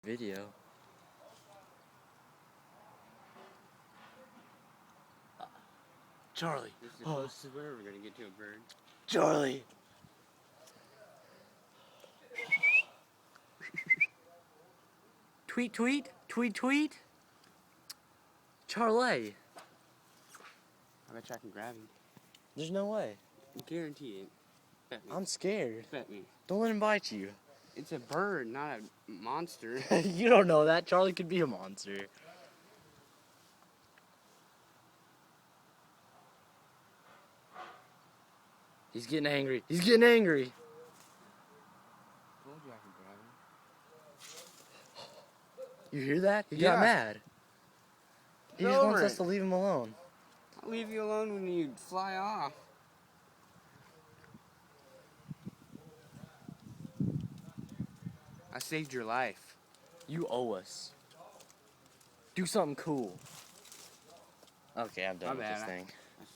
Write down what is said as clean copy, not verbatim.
Video. Charlie. This is the closest we're ever gonna get to a bird. Charlie. Tweet, tweet, tweet, tweet. Charlie. I bet you I can grab him. There's no way. I guarantee it. Bet me. I'm scared. Bet me. Don't let him bite you. It's a bird, not a monster. You don't know that. Charlie could be a monster. He's getting angry. He's getting angry. Told you I could grab him. You hear that? He Yeah. got mad. He Get just over wants us it. to leave him alone. I'll leave you alone when you fly off. I saved your life. You owe us. Do something cool. Okay, I'm done My with this bad. thing.